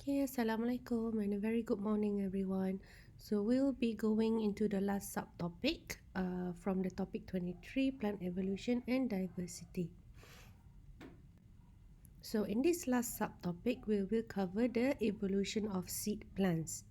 Okay, Assalamualaikum and a very good morning everyone. So we'll be going into the last subtopic from the topic 23, plant evolution and diversity. So in this last subtopic, we will cover the evolution of seed plants.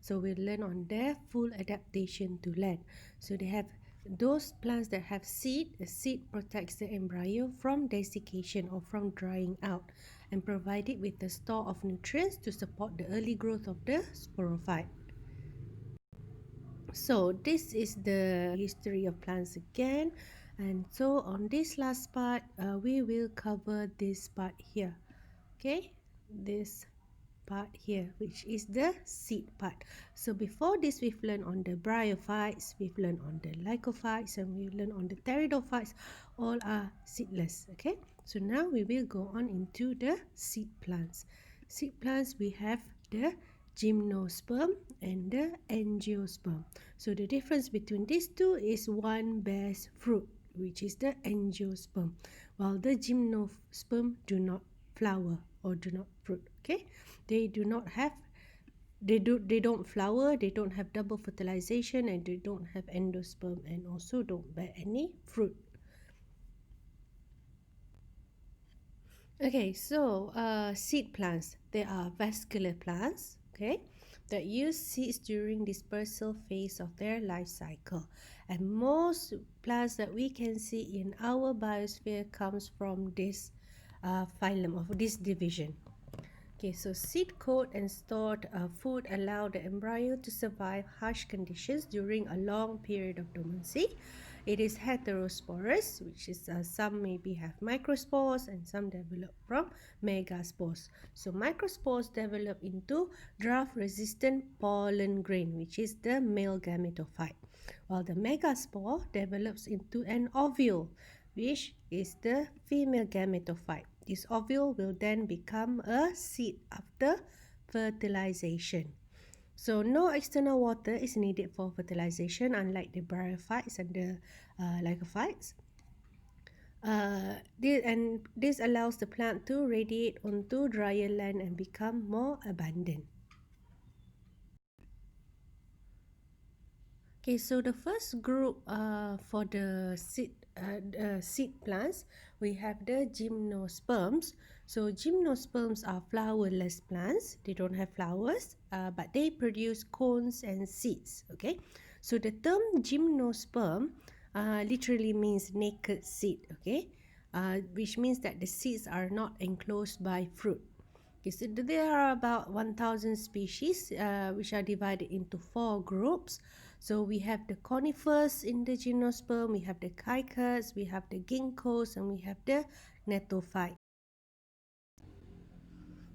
So we'll learn on their full adaptation to land. So they have those plants that have seed. The seed protects the embryo from desiccation or from drying out and provide it with a store of nutrients to support the early growth of the sporophyte. So this is the history of plants again, and so on this last part we will cover this part here. Okay, this part here, which is the seed part. So before this, we've learned on the bryophytes, we've learned on the lycophytes, and we've learned on the pteridophytes. All are seedless. Okay, so now we will go on into the seed plants. Seed plants, we have the gymnosperm and the angiosperm. So the difference between these two is one bears fruit, which is the angiosperm, while the gymnosperm do not flower or do not fruit. Okay, they do not have they don't flower, they don't have double fertilization, and they don't have endosperm, and also don't bear any fruit. Okay, so seed plants, they are vascular plants, okay, that use seeds during dispersal phase of their life cycle. And most plants that we can see in our biosphere comes from this phylum of this division. Okay, so seed coat and stored food allow the embryo to survive harsh conditions during a long period of dormancy. It is heterosporous, which is some maybe have microspores and some develop from megaspores. So microspores develop into drought-resistant pollen grain, which is the male gametophyte, while the megaspore develops into an ovule, which is the female gametophyte. This ovule will then become a seed after fertilization. So no external water is needed for fertilization, unlike the bryophytes and the lycophytes. This allows the plant to radiate onto drier land and become more abundant. Okay, so the first group for the seed plants, we have the gymnosperms. So gymnosperms are flowerless plants. They don't have flowers, but they produce cones and seeds. Okay, so the term gymnosperm literally means naked seed. Okay, which means that the seeds are not enclosed by fruit. Okay, so there are about 1,000 species which are divided into 4 groups. So we have the conifers in the gymnosperm, we have the cycads, we have the ginkgos, and we have the gnatophyte.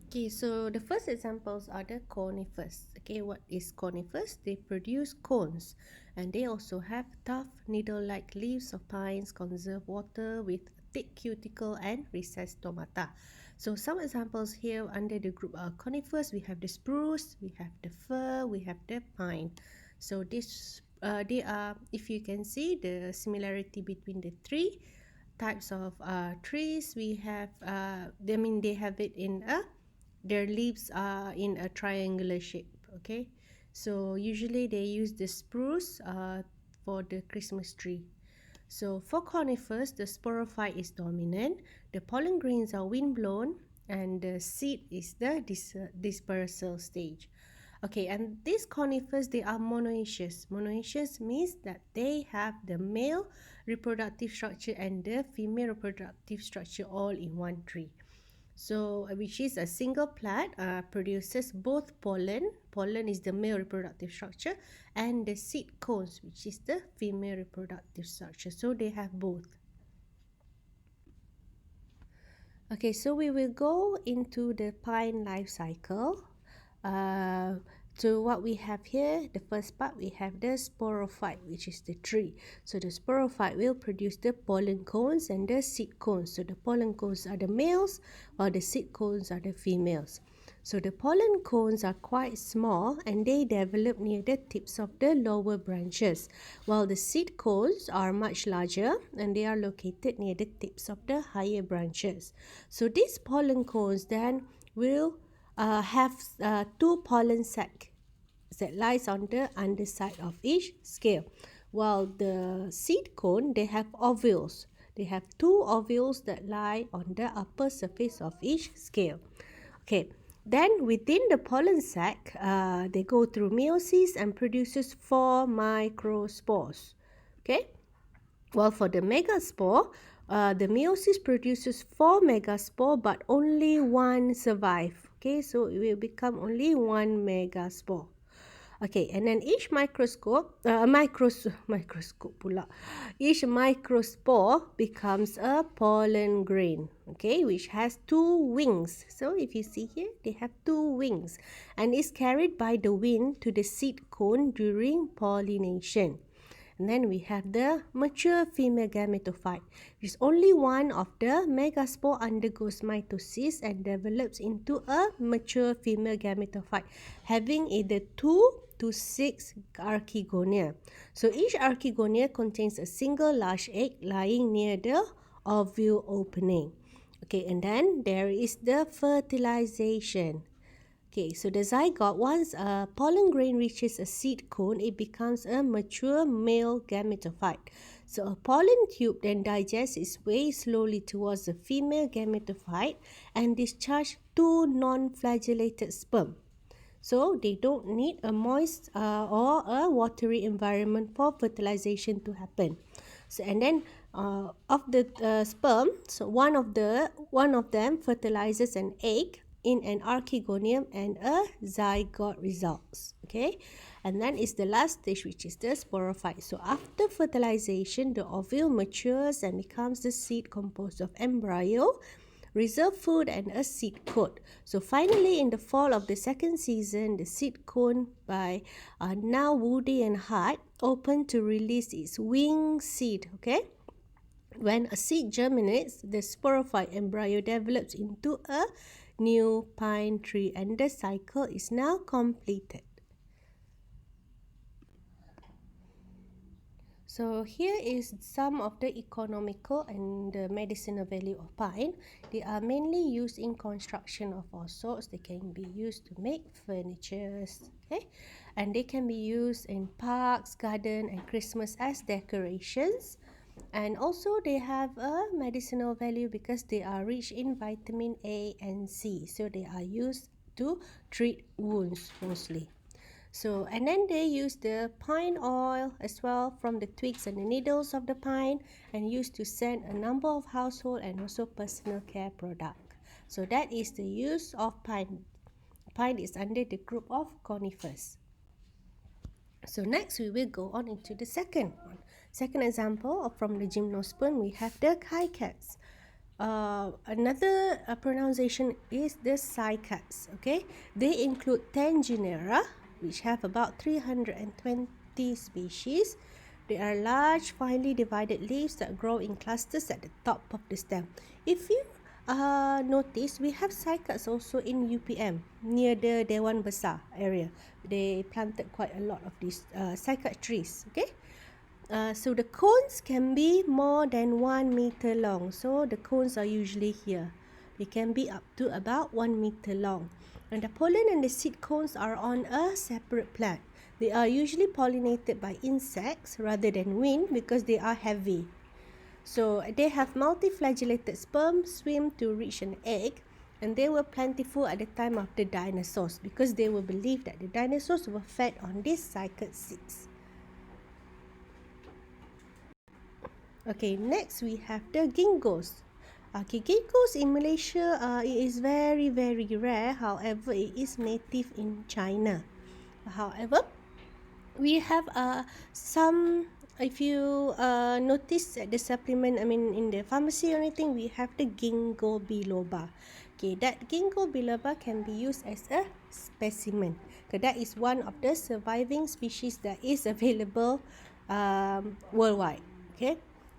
Okay, so the first examples are the conifers. Okay, what is conifers? They produce cones, and they also have tough needle-like leaves of pines, conserve water with thick cuticle and recessed stomata. So some examples here under the group are conifers. We have the spruce, we have the fir, we have the pine. So they are, if you can see the similarity between the three types of trees, we have they have it in their leaves are in a triangular shape. Okay, so usually they use the spruce for the Christmas tree. So for conifers, the sporophyte is dominant, the pollen grains are windblown, and the seed is the dispersal stage. Okay, and these conifers, they are monoecious. Monoecious means that they have the male reproductive structure and the female reproductive structure all in one tree. So, which is a single plant produces both pollen. Pollen is the male reproductive structure, and the seed cones, which is the female reproductive structure. So they have both. Okay, so we will go into the pine life cycle. So what we have here, the first part, we have the sporophyte, which is the tree. So the sporophyte will produce the pollen cones and the seed cones. So the pollen cones are the males, while the seed cones are the females. So the pollen cones are quite small and they develop near the tips of the lower branches, while the seed cones are much larger and they are located near the tips of the higher branches. So these pollen cones then will have two pollen sacs that lies on the underside of each scale, while the seed cone, they have ovules. They have two ovules that lie on the upper surface of each scale. Okay, then within the pollen sac, they go through meiosis and produces 4 microspores. Okay, well, for the megaspore, the meiosis produces 4 megaspore, but only one survive. Okay, so it will become only one megaspore. Okay, and then each microscope pula. Each microspore becomes a pollen grain, okay, which has two wings. So if you see here, they have two wings and is carried by the wind to the seed cone during pollination. And then we have the mature female gametophyte, which is only one of the megaspore undergoes mitosis and develops into a mature female gametophyte, having either 2 to 6 archegonia. So each archegonia contains a single large egg lying near the ovule opening. Okay, and then there is the fertilization. Okay, so the zygote, once a pollen grain reaches a seed cone, it becomes a mature male gametophyte. So a pollen tube then digests its way slowly towards the female gametophyte and discharge two non-flagellated sperm. So they don't need a moist or a watery environment for fertilization to happen. So and then of the sperm, so one of them fertilizes an egg in an archegonium and a zygote results. Okay, and then is the last stage, which is the sporophyte. So after fertilization, the ovule matures and becomes the seed composed of embryo, reserve food and a seed coat. So finally, in the fall of the second season, the seed cone by now woody and hard open to release its wing seed. Okay, when a seed germinates, the sporophyte embryo develops into a new pine tree and the cycle is now completed. So here is some of the economical and the medicinal value of pine. They are mainly used in construction of all sorts. They can be used to make furniture, okay? And they can be used in parks, garden and Christmas as decorations. And also they have a medicinal value because they are rich in vitamin A and C. So they are used to treat wounds mostly. So, and then they use the pine oil as well from the twigs and the needles of the pine and used to scent a number of household and also personal care products. So that is the use of pine. Pine is under the group of conifers. So next we will go on into the second one. Second example from the gymnosperm, we have the cycads. Another pronunciation is the cycads. Okay, they include 10 genera, which have about 320 species. They are large, finely divided leaves that grow in clusters at the top of the stem. If you notice, we have cycads also in UPM near the Dewan Besar area. They planted quite a lot of these cycad trees. Okay. So the cones can be more than 1 meter long. So the cones are usually here. They can be up to about 1 meter long. And the pollen and the seed cones are on a separate plant. They are usually pollinated by insects rather than wind because they are heavy. So they have multiflagellated sperm swim to reach an egg, and they were plentiful at the time of the dinosaurs because they were believed that the dinosaurs were fed on these cycad seeds. Okay, next we have the ginkgos. Okay, ginkgos in Malaysia, it is very, very rare. However, it is native in China. However, we have some, if you notice at the supplement, in the pharmacy or anything, we have the ginkgo biloba. Okay, that ginkgo biloba can be used as a specimen. Okay, that is one of the surviving species that is available worldwide. Okay.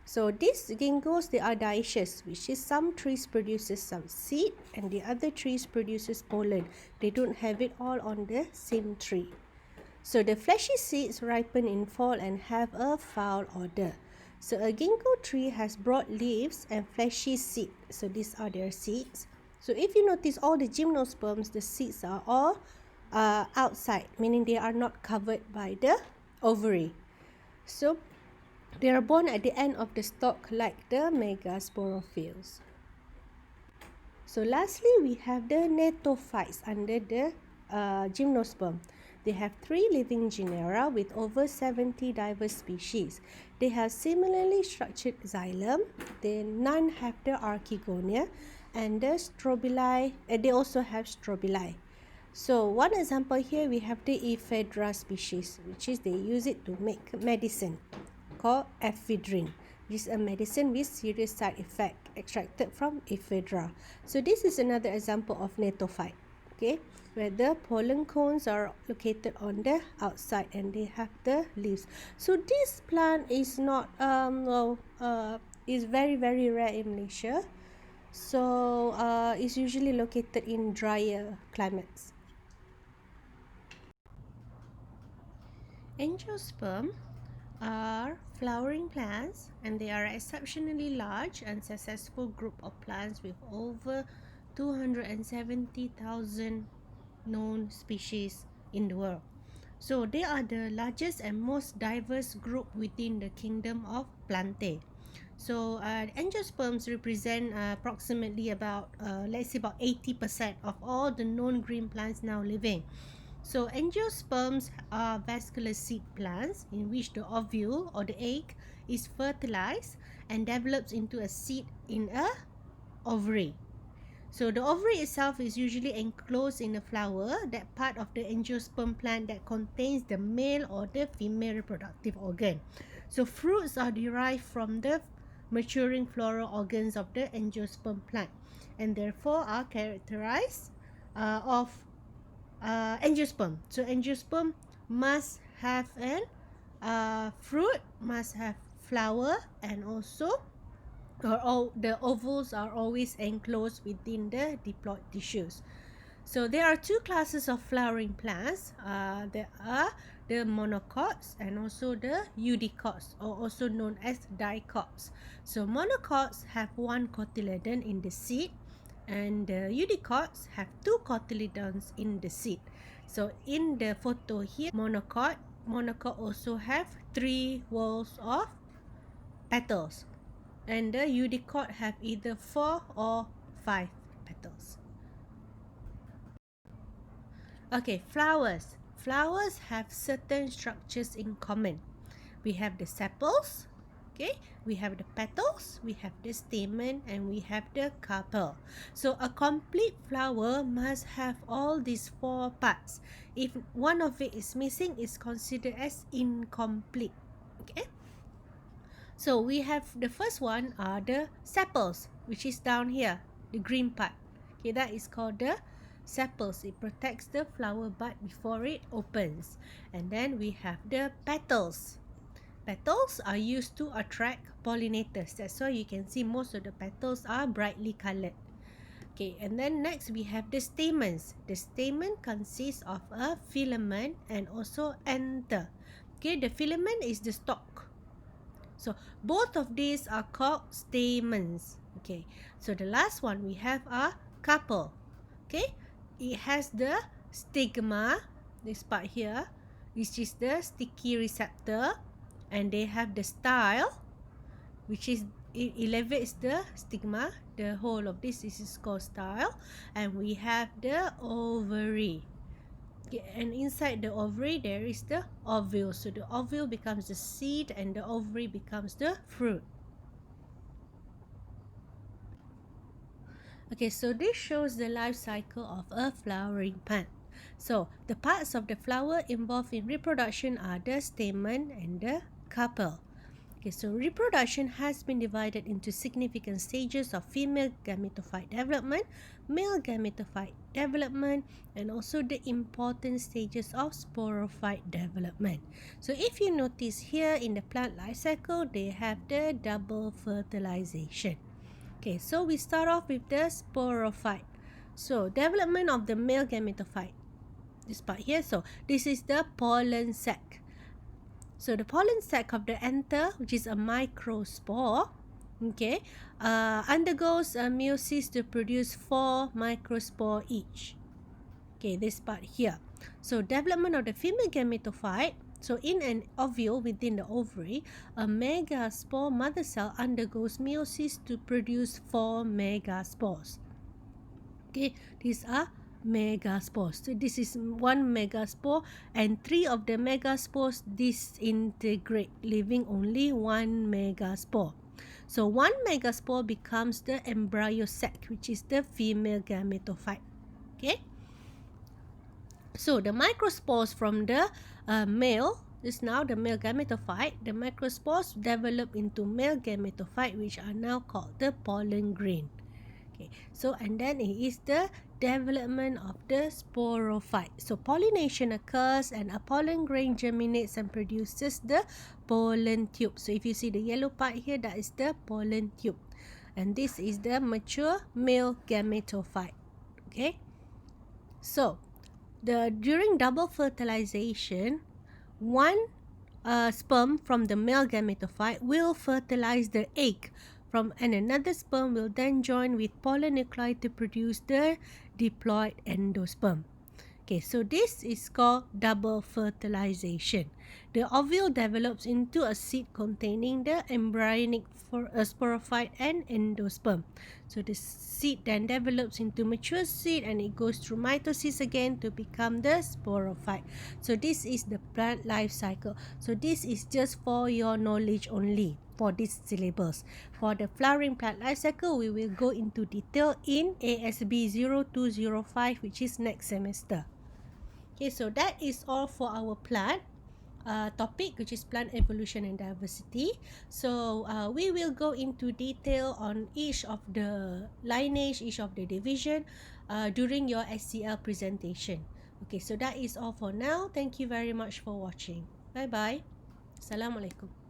So these ginkgos, they are dioecious, which is some trees produces some seed and the other trees produces pollen. They don't have it all on the same tree. So the fleshy seeds ripen in fall and have a foul odor. So a ginkgo tree has broad leaves and fleshy seed. So these are their seeds. So if you notice all the gymnosperms, the seeds are all outside, meaning they are not covered by the ovary. So they are born at the end of the stalk like the megasporophylls. So lastly, we have the gnatophytes under the gymnosperm. They have 3 living genera with over 70 diverse species. They have similarly structured xylem. None have the archegonia, and the strobili. They also have strobili. So one example here, we have the ephedra species, which is they use it to make medicine called ephedrine, which is a medicine with serious side effect extracted from ephedra. So this is another example of gnatophyte, okay, where the pollen cones are located on the outside and they have the leaves. So this plant is not is very rare in Malaysia. So it's usually located in drier climates. Angiosperm are flowering plants, and they are exceptionally large and successful group of plants with over 270,000 known species in the world. So they are the largest and most diverse group within the kingdom of Plantae. So angiosperms represent approximately about let's say about 80% of all the known green plants now living. So angiosperms are vascular seed plants in which the ovule or the egg is fertilized and develops into a seed in a ovary. So the ovary itself is usually enclosed in a flower, that part of the angiosperm plant that contains the male or the female reproductive organ. So fruits are derived from the maturing floral organs of the angiosperm plant, and therefore are characterized of angiosperm. So angiosperm must have an fruit, must have flower, and also the ovules are always enclosed within the diploid tissues. So there are 2 classes of flowering plants. There are the monocots and also the eudicots, or also known as dicots. So monocots have 1 cotyledon in the seed, and the eudicots have 2 cotyledons in the seed. So in the photo here, monocot also have 3 whorls of petals, and the eudicot have either 4 or 5 petals. Okay, flowers. Flowers have certain structures in common. We have the sepals, okay, we have the petals, we have the stamen, and we have the carpel. So a complete flower must have all these 4 parts. If one of it is missing, it's considered as incomplete. Okay, so we have the first one are the sepals, which is down here, the green part. Okay, that is called the sepals. It protects the flower bud before it opens. And then we have the petals. Petals are used to attract pollinators. That's why you can see most of the petals are brightly colored. Okay, and then next we have the stamens. The stamen consists of a filament and also anther. Okay, the filament is the stalk. So both of these are called stamens. Okay, so the last one we have a carpel. Okay, it has the stigma, this part here, which is the sticky receptor, and they have the style, which is it elevates the stigma. The whole of this is called style, and we have the ovary. Okay, and inside the ovary there is the ovule. So the ovule becomes the seed and the ovary becomes the fruit. Okay, so this shows the life cycle of a flowering plant. So the parts of the flower involved in reproduction are the stamen and the carpel. Okay, so reproduction has been divided into significant stages of female gametophyte development, male gametophyte development, and also the important stages of sporophyte development. So if you notice here in the plant life cycle, they have the double fertilization. Okay, so we start off with the sporophyte. So development of the male gametophyte, this part here. So this is the pollen sac. So the pollen sac of the anther, which is a microspore, okay, undergoes meiosis to produce 4 microspore each. Okay, this part here. So development of the female gametophyte. So in an ovule within the ovary, a megaspore mother cell undergoes meiosis to produce 4 megaspores. Okay, these are megaspores. So this is one megaspore, and 3 of the megaspores disintegrate, leaving only 1 megaspore. So 1 megaspore becomes the embryo sac, which is the female gametophyte. Okay. So the microspores from the male is now the male gametophyte. The microspores develop into male gametophyte, which are now called the pollen grain. Okay, so and then it is the development of the sporophyte. So pollination occurs and a pollen grain germinates and produces the pollen tube. So if you see the yellow part here, that is the pollen tube. And this is the mature male gametophyte. Okay, so during double fertilization, one sperm from the male gametophyte will fertilize the egg and another sperm will then join with pollen nuclei to produce the diploid endosperm. Okay, so this is called double fertilization. The ovule develops into a seed containing the embryonic sporophyte and endosperm. So the seed then develops into mature seed and it goes through mitosis again to become the sporophyte. So this is the plant life cycle. So this is just for your knowledge only for these syllables. For the flowering plant life cycle, we will go into detail in ASB 0205, which is next semester. Okay, so that is all for our plant topic, which is plant evolution and diversity. So we will go into detail on each of the lineage, each of the division during your SCL presentation. Okay, so that is all for now. Thank you very much for watching. Bye-bye. Assalamualaikum.